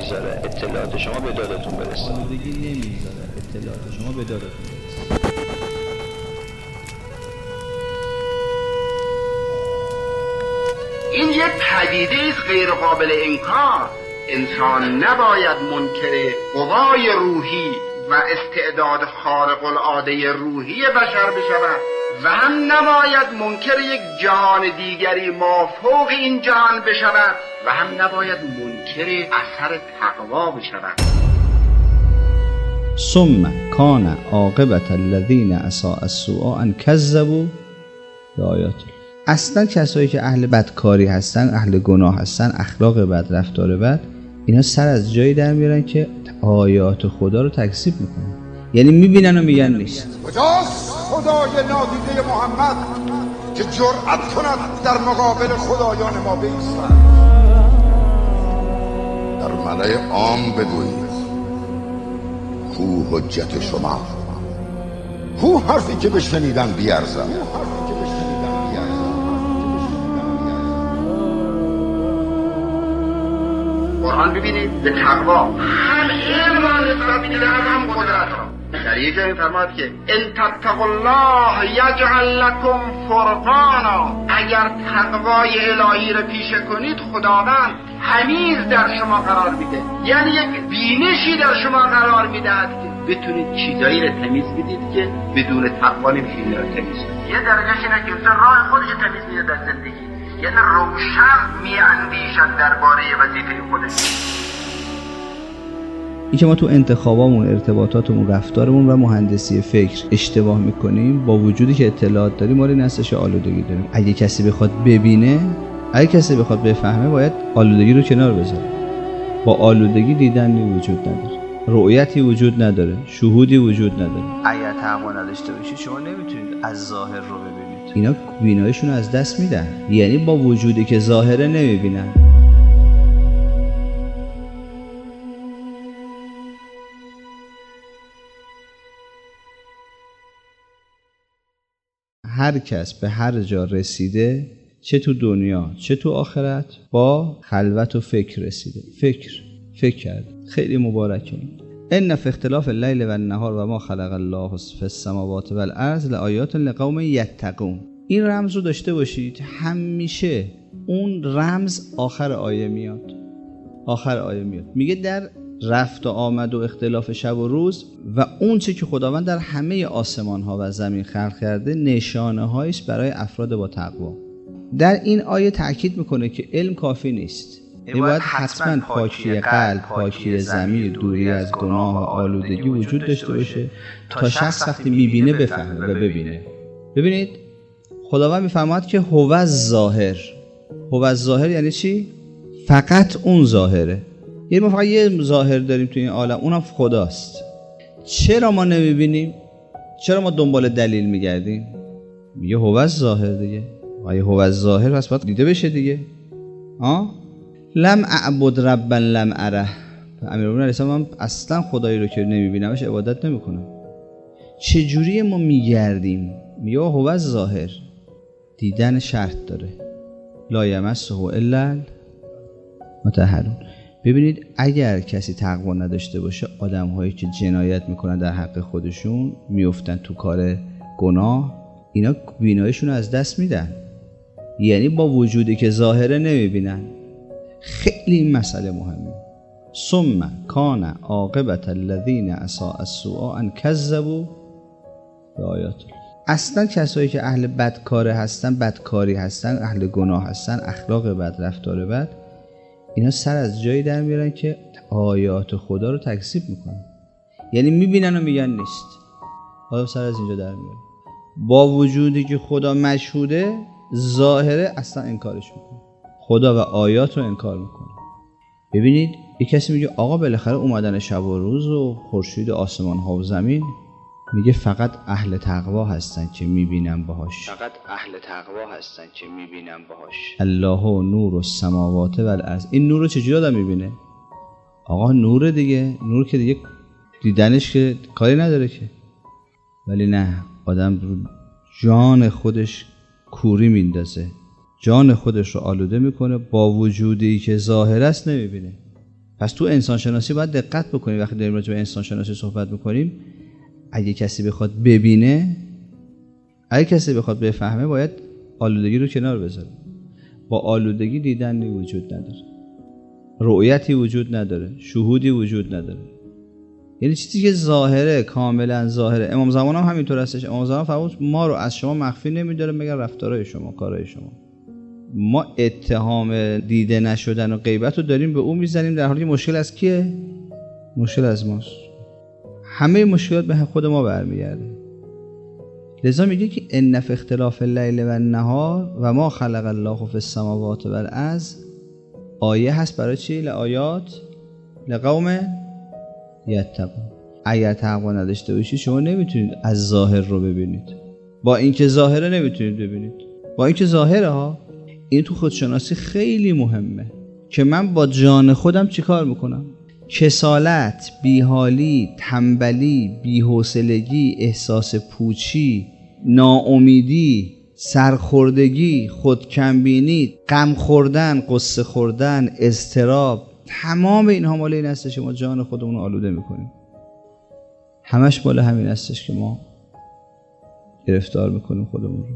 نمیذاره اطلاعات شما به دادتون برسه. آلودگی نمیذاره اطلاعات شما به دادتون برسه. این یک پدیده است غیر قابل انکار. انسان نباید منکر قوای روحی و استعداد خارق العاده روحی بشر بشود و هم نباید منکر یک جهان دیگری مافوق این جهان بشود و هم نباید منکر اثر تقوا بشود. ثم کان عاقبت الذین اساءوا السوء ان کذبوا بآیات. اصلا کسایی که اهل بدکاری هستن، اهل گناه هستن، اخلاق بد، رفتار بد، اینا سر از جایی در میارن که آیات خدا رو تکذیب میکنن. یعنی میبینن و میگن نیست. کجاست خدای نادیده محمد که جرأت کند در مقابل خدایان ما بایستد؟ در ملأ عام بگویید کو حجت شما، کو حرفی که بشنیدن بیارزد. قرآن ببینید به تقوا هم علم را نسبت میده هم قدرت را. در یک جایی فرماد که ان تتقوا الله یجعل لکم فرقانا. اگر تقوای الهی را پیشه کنید خداوند تمیز در شما قرار میده، یعنی یک بینشی در شما قرار میدهد که بتونید چیزایی را تمیز بدید که بدون تقوا نمیشه این را تمیز کنید. یه درجهش اینه که انسان راه خودش تمیز میده در زندگی، یعنی روشن میاندیشد درباره وظیفه خودش. این که ما تو انتخابامون، ارتباطاتمون، رفتارمون و مهندسی فکر اشتباه میکنیم، با وجودی که اطلاعات داریم ما نسش آلودگی داریم. اگه کسی بخواد ببینه، اگه کسی بخواد بفهمه، باید آلودگی رو کنار بذاره. با آلودگی دیدنی وجود نداره، رؤیتی وجود نداره، شهودی وجود نداره. اگر تقوا نداشته باشید شما نمیتونید از ظاهر رو ببینید. اینا بیناییشون از دست میدن، یعنی با وجودی که ظاهره نمیبینن. هر کس به هر جا رسیده، چه تو دنیا چه تو آخرت، با خلوت و فکر رسیده. فکر کرد. خیلی مبارکه. ان فی اختلاف اللیل و النهار و ما خلق الله فی السماوات و الارض لآیات لقوم یتقون. این رمز رو داشته باشید. همیشه اون رمز آخر آیه میاد. میگه در رفت و آمد و اختلاف شب و روز و اون چه که خداوند در همه آسمان ها و زمین خلق کرده نشانه هاییست برای افراد با تقوا. در این آیه تأکید میکنه که علم کافی نیست. باید حتما پاکی قلب، پاکی ضمیر، دوری از گناه و آلودگی وجود داشته باشه تا شخص وقتی میبینه بفهمه و ببینه. ببینید خداوند میفرماد که هو الظاهر. هو الظاهر یعنی چی؟ فقط اون ظاهره. یعنی ما فقط یه ظاهر داریم تو این عالم، اونم خداست. چرا ما نمیبینیم؟ چرا ما دنبال دلیل میگردیم؟ میگه هو الظاهر دیگه. و هو الظاهر پس باید دیده بشه دیگه. لم اعبد ربا لم اره. امیرالمومنین علیه السلام اصلا خدایی رو که نمیبینمش عبادت نمیکنم. چجوری ما میگردیم؟ میگه هو الظاهر. دیدن شرط داره. لا یمسه الا المطهرون. ببینید اگر کسی تقوا نداشته باشه، آدم هایی که جنایت میکنن در حق خودشون، میفتن تو کار گناه، اینا بیناییشون از دست میدن. یعنی با وجودی که ظاهره نمیبینن. خیلی این مسئله مهمه. ثم کان عاقبت الذین اساءوا السوء ان کذبوا بآیات. اصلا کسایی که اهل بدکاری هستن، اهل گناه هستن، اخلاق بد، رفتار بد، اینا سر از جایی در میارن که آیات خدا رو تکذیب میکنن. یعنی میبینن و میگن نیست. حالا سر از اینجا در میاره. با وجودی که خدا مشهوده، ظاهره اصلا انکارش میکنه. خدا و آیات رو انکار میکنه. ببینید یک کسی میگه آقا بالاخره اومدن شب و روز و خورشید و آسمان ها و زمین، میگه فقط اهل تقوا هستن که میبینن باهاش. الله نور السماوات و الارض. این نور رو چجوری آدم میبینه؟ آقا نور دیگه، نور که دیگه دیدنش که کاری نداره که. ولی نه، آدم رو جان خودش کوری میندازه، جان خودش رو آلوده میکنه، با وجودی که ظاهر است نمیبینه. پس تو انسان شناسی باید دقت بکنیم. وقتی داریم راجع به انسان شناسی صحبت میکنیم، اگه کسی بخواد ببینه، اگه کسی بخواد بفهمه، باید آلودگی رو کنار بذاره. با آلودگی دیدنی وجود نداره، رؤیتی وجود نداره، شهودی وجود نداره. یعنی چیزی که ظاهره، کاملا ظاهره. امام زمان هم همینطور هستش. امام زمان فرمود ما رو از شما مخفی نمی‌داره مگر رفتارهای شما، کارهای شما. ما اتهام دیده نشدن و غیبت رو داریم به اون میزنیم، در حالی که مشکل از کیه؟ مشکل از ماست. همه مشکلات به خود ما برمیگرده. لذا میگه که ان فی اختلاف اللیل و النهار و ما خلق الله فی السماوات و الارض، آیه هست برای چی؟ لآیات لقوم یتقون. اگر تقوا نداشته باشید شما نمیتونید از ظاهر رو ببینید. با اینکه ظاهره نمیتونید ببینید. با اینکه ظاهره ها، این تو خودشناسی خیلی مهمه که من با جان خودم چیکار میکنم. کسالت، بیحالی، تنبلی، بی‌حوصلگی، احساس پوچی، ناامیدی، سرخوردگی، خودکمبینی، غم خوردن، قصه خوردن، اضطراب، تمام اینها مال این هستش که ما جان خودمون رو آلوده میکنیم. همش مال همین هستش که ما گرفتار میکنیم خودمون رو.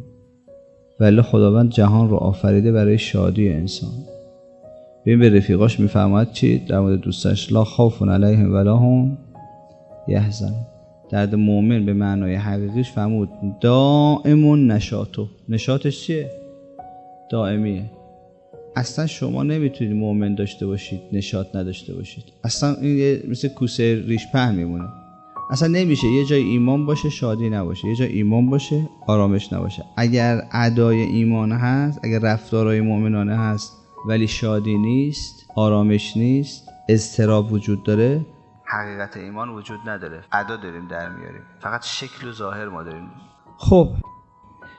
ولی خداوند جهان رو آفریده برای شادی انسان. ببین به رفیقاش میفرماید چی در مورد دوستش؟ لا خوف علیهم ولا هم یحزنون. درد مؤمن به معنای حقیقیش فرمود دائم نشاطو. نشاطش چیه؟ دائمیه. اصلا شما نمیتونید مؤمن داشته باشید نشاط نداشته باشید. اصلا این مثل کوسه ریش پهن میمونه. اصلا نمیشه. یه جای ایمان باشه شادی نباشه، یه جای ایمان باشه آرامش نباشه. اگر ادای ایمان هست، اگر رفتارهای مؤمنانه هست ولی شادی نیست، آرامش نیست، اضطراب وجود داره، حقیقت ایمان وجود نداره. ادا داریم در میاریم، فقط شکل و ظاهر ما داریم. خب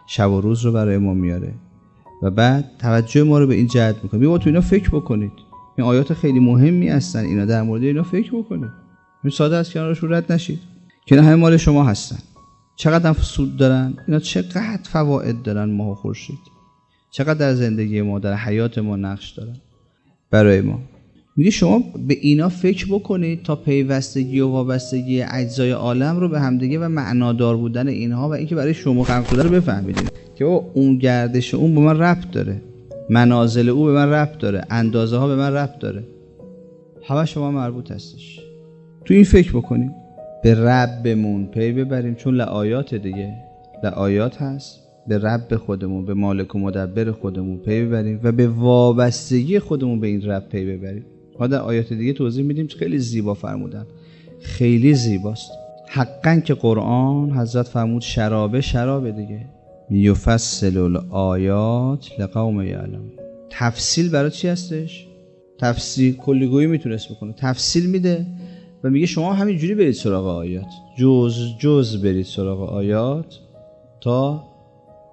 شب و روز رو برای ما میاره و بعد توجه ما رو به این جهت میکنه. بیا تو اینا فکر بکنید. این آیات خیلی مهمی هستن، اینا در مورد اینا فکر بکنید. این ساده از کنارشون رد نشید که اینا همه مال شما هستن. چقدر سود دارن اینا، چقدر فواید دارن ماه و خورشید، چقدر در زندگی ما، در حیات ما نقش دارن برای ما. میگه شما به اینا فکر بکنید تا پیوستگی و وابستگی اجزای عالم رو به همدیگه و معنادار بودن اینها و اینکه برای شما خلق شده رو بفهمید که اون گردش اون به من ربط داره، منازل او به من ربط داره، اندازه ها به من ربط داره، همه شما مربوط هستش. تو این فکر بکنیم، به ربمون پی ببریم، چون لآیات دیگه، لآیات هست، به رب خودمون، به مالک و مدبر خودمون پی ببریم و به وابستگی خودمون به این رب پی ببریم. ما در آیات دیگه توضیح میدیم، خیلی زیبا فرمودن، خیلی زیباست. حقا که قرآن حضرت فرمود شرابه دیگه، یفصل الآیات لقوم یعلمون. تفصیل برای چی هستش؟ تفصیل کلیگویی میتونست بکنه، تفصیل میده و میگه شما همینجوری برید سراغ آیات، جز برید سراغ آیات تا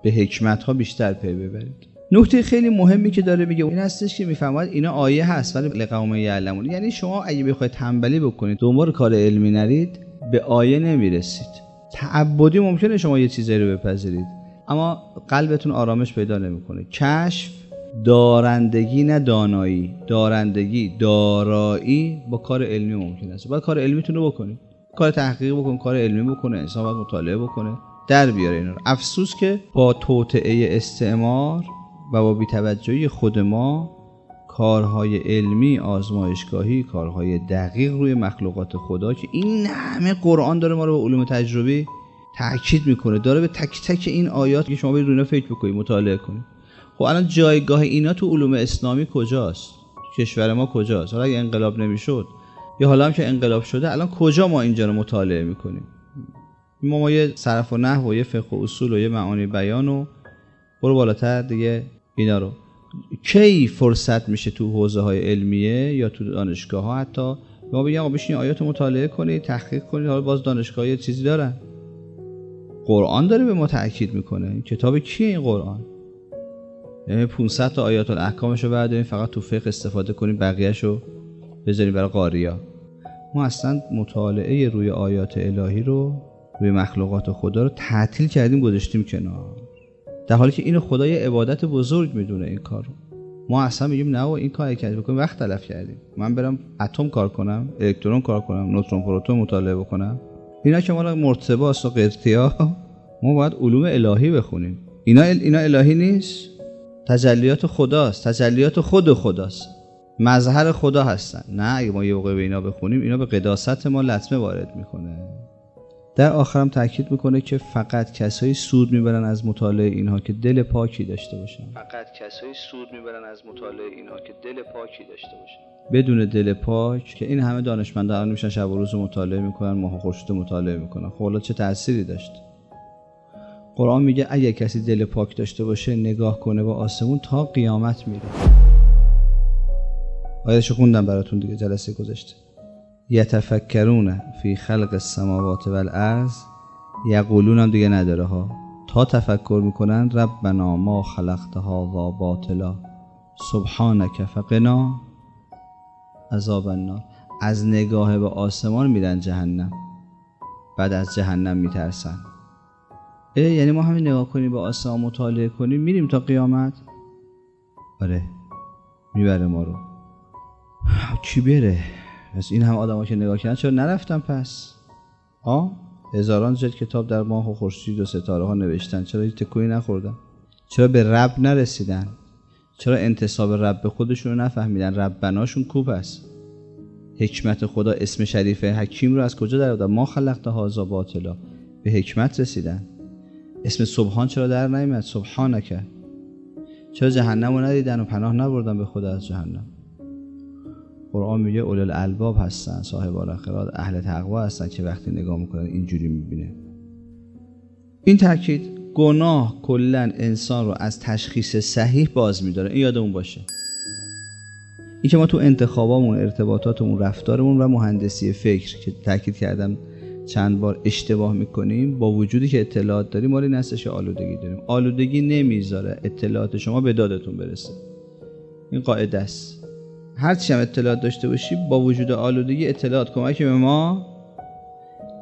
به حکمت ها بیشتر پی ببرید. نکته خیلی مهمی که داره میگه این هستش که میفهمید اینا آیه هست ولی لقوم یعلمون. یعنی شما اگه بخواید تنبلی بکنید، دنبال کار علمی نرید، به آیه نمیرسید. تعبدی ممکنه شما یه چیزی رو بپذیرید اما قلبتون آرامش پیدا نمیکنه. کشف دارندگی نه دانایی، دارندگی دارایی با کار علمی ممکن است. باید کار علمیتون رو بکنید، کار تحقیقی بکنید، کار علمی بکنه، انسان باید مطالعه بکنه در بیاره اینا رو. افسوس که با توطئه استعمار و با بی‌توجهی خود ما کارهای علمی آزمایشگاهی، کارهای دقیق روی مخلوقات خدا که این همه قرآن داره ما رو به علوم تجربی تاکید میکنه، داره به تک تک این آیات که شما برید روی اینا فکر بکنید، مطالعه کنید. خب الان جایگاه اینا تو علوم اسلامی کجاست؟ کشور ما کجاست؟ حالا اگه انقلاب نمیشد یا حالا هم که انقلاب شده، الان کجا ما اینجا رو مطالعه میکنیم؟ ما یه صرف و نحو و یه فقه و اصول و یه معانی بیان و برو بالاتر دیگه اینا رو کی فرصت میشه تو حوزه های علمیه یا تو دانشگاه ها حتی ما بگیم آقا بشین آیات مطالعه کنید، تحقیق کنید. حالا باز دانشگاه یه چیزی دارن، قرآن داره به ما تاکید میکنه. این کتاب کیه این قرآن؟ یعنی 500 تا آیات الاحکامشو برداریم فقط تو فقه استفاده کنیم، بقیه‌شو بذاریم برای قاریا. ما اصلا مطالعه روی آیات الهی رو، روی مخلوقات خدا رو تعطیل کردیم، گذاشتیم کنار، در حالی که اینو خدای عبادت بزرگ میدونه این کارو. ما اصلا میگیم نه و این کار کردیم بکنیم وقت تلف کردیم. من برم اتم کار کنم، الکترون کار کنم، نوترون پروتون مطالعه بکنم، اینا که مال مرتباست و قرطیا. ما باید علوم الهی بخونیم. اینا الهی نیست، تجلیات خداست، تجلیات خود خداست، مظهر خدا هستن. نه اگه ما یه موقع به اینا بخونیم اینا به قداست ما لطمه وارد میکنه. در آخرم تاکید میکنه که فقط کسایی سود میبرن از مطالعه اینها که دل پاکی داشته باشن. فقط کسایی سود میبرن از مطالعه اینها که دل پاکی داشته باشن. بدون دل پاک که این همه دانشمندان میشن شب و روز مطالعه میکنن، ماه و خورشید مطالعه میکنن، خب حالا چه تأثیری داشت؟ قرآن میگه اگه کسی دل پاک داشته باشه نگاه کنه با آسمون تا قیامت میره. آیه‌شو خوندم براتون دیگه جلسه گذشته. یتفکرون فی خلق السماوات والارض، یقولون هم دیگه نداره ها، تا تفکر میکنن ربنا ما خلقت هذا باطلا سبحانک فقنا عذاب النار. از نگاه به آسمان میرن جهنم، بعد از جهنم میترسن. یعنی ما همین نگاه کنیم به آسمان مطالعه کنیم میریم تا قیامت؟ آره میبره ما رو. کی بره؟ پس این هم آدم ها که نگاه کردن چرا نرفتن پس؟ هزاران جلد کتاب در ماه و خورشید و ستاره ها نوشتن، چرا هیچ تکونی نخوردن؟ چرا به رب نرسیدن؟ چرا انتساب رب به خودشون رو نفهمیدن؟ ربناشون کوب است. حکمت خدا، اسم شریف حکیم رو از کجا در آوردن؟ ما خلقت هذا باطلا، به حکمت رسیدن. اسم سبحان چرا در نیامد؟ سبحانک. چرا جهنم رو ندیدن و پناه نبردن به خدا از جهنم؟ قرآن میگه اولو الالباب هستن، صاحبان الخرد، اهل تقوا هستن که وقتی نگاه میکنن اینجوری میبینه. این تاکید گناه کلا انسان رو از تشخیص صحیح باز میداره. این یادمون باشه. این که ما تو انتخابامون، ارتباطاتمون، رفتارمون و مهندسی فکر که تاکید کردم چند بار اشتباه میکنیم، با وجودی که اطلاعات داریم ما این هستش آلودگی داریم. آلودگی نمیذاره اطلاعات شما به دادتون برسه. این قاعده است. هرچی هم اطلاعات داشته باشی با وجود آلودگی اطلاعات کمکی به ما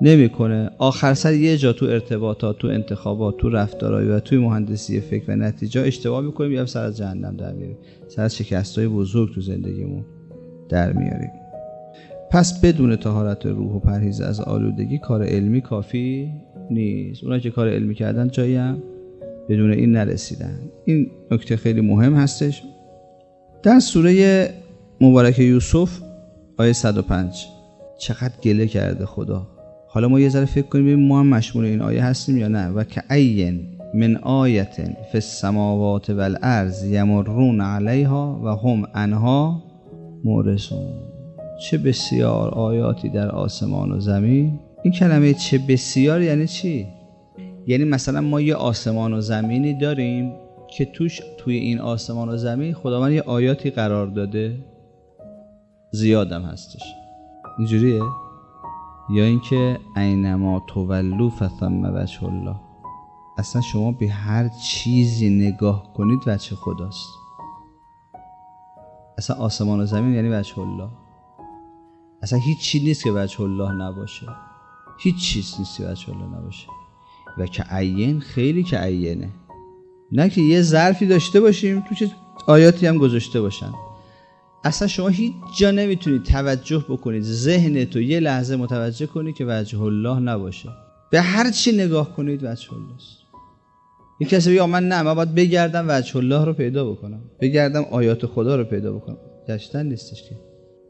نمیکنه. آخر سر یه جا تو ارتباطات، تو انتخابات، تو رفتارهای و توی مهندسی فکر و نتیجه اشتباه میکنیم، یا سر از جهنم در میاریم، سر از شکست‌های بزرگ تو زندگیمون در میاریم. پس بدون طهارت روح و پرهیز از آلودگی کار علمی کافی نیست. اونایی که کار علمی کردن جایی هم بدون این نرسیدن. این نکته خیلی مهم هستش. در سوره مبارکه یوسف آیه 105 چقدر گله کرده خدا. حالا ما یه ذره فکر کنیم ببینیم ما هم مشمول این آیه هستیم یا نه. و کأین من آیة فی السماوات والارض یمرون علیها و هم عنها معرضون. چه بسیار آیاتی در آسمان و زمین. این کلمه چه بسیار یعنی چی؟ یعنی مثلا ما یه آسمان و زمینی داریم که توی این آسمان و زمین خداوند یه آیاتی قرار داده، زیادم هستش. اینجوریه؟ یا اینکه اینما تولوا فثم وجه الله. اصلا شما به هر چیزی نگاه کنید وجه خداست. اصلا آسمان و زمین یعنی وجه الله. اصلا هیچ چیز نیست که وجه الله نباشه. هیچ چیز نیست که وجه الله نباشه. و که عین خیلی که عینه. نه که یه ظرفی داشته باشیم تو چه آیاتی هم گذاشته باشن. اصلا شما هیچ جا نمیتونید توجه بکنید، ذهنتو یه لحظه متوجه کنید که وجه الله نباشه. به هر چی نگاه کنید وجه الله است. یک کسی بگه من باید بگردم وجه الله رو پیدا بکنم، بگردم آیات خدا رو پیدا بکنم. گشتن نیستش که.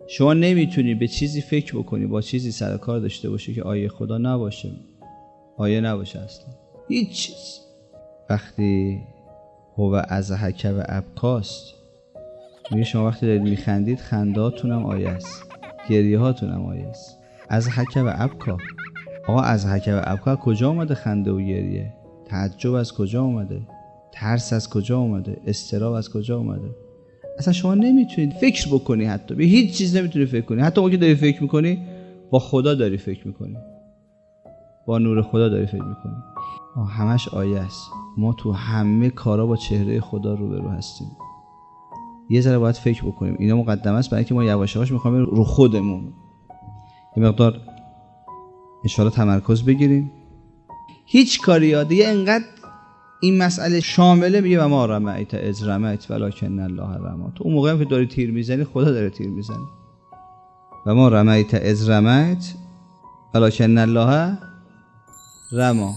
شما نمیتونی به چیزی فکر بکنی، با چیزی سر کار داشته باشی که آیه خدا نباشه، آیه نباشه اصلا. هیچ چیز. وقتی هو ازحک و ابکاست، میگه شما وقتی دارید میخندید خنداتون هم آیه است، گریه هاتون هم آیه است. ازحک و ابکا. آقا ازحک و ابکا کجا اومده؟ خنده و گریه. تعجب از کجا اومده؟ ترس از کجا اومده؟ اضطراب از کجا اومده؟ اصلا شما نمیتونید فکر بکنی، حتی به هیچ چیز نمیتونی فکر کنی. حتی موقعی که داری فکر میکنی با خدا داری فکر میکنی، با نور خدا داری فکر میکنی. همش آیه است. ما تو همه کارا با چهره خدا روبرو هستیم. یه ذره باید فکر بکنیم. اینا مقدمه است برای اینکه ما یواش یواش میخوایم رو خودمون یه مقدار ان شاءالله تمرکز بگیریم. هیچ کاری دیگه انقدر این مسئله شامله میگه و ما رمیت اذ رمیت ولکن الله رمی. تو اون موقع هم که داری تیر میزنی خدا داره تیر میزنه. و ما رمیت اذ رمیت ولکن الله رمی.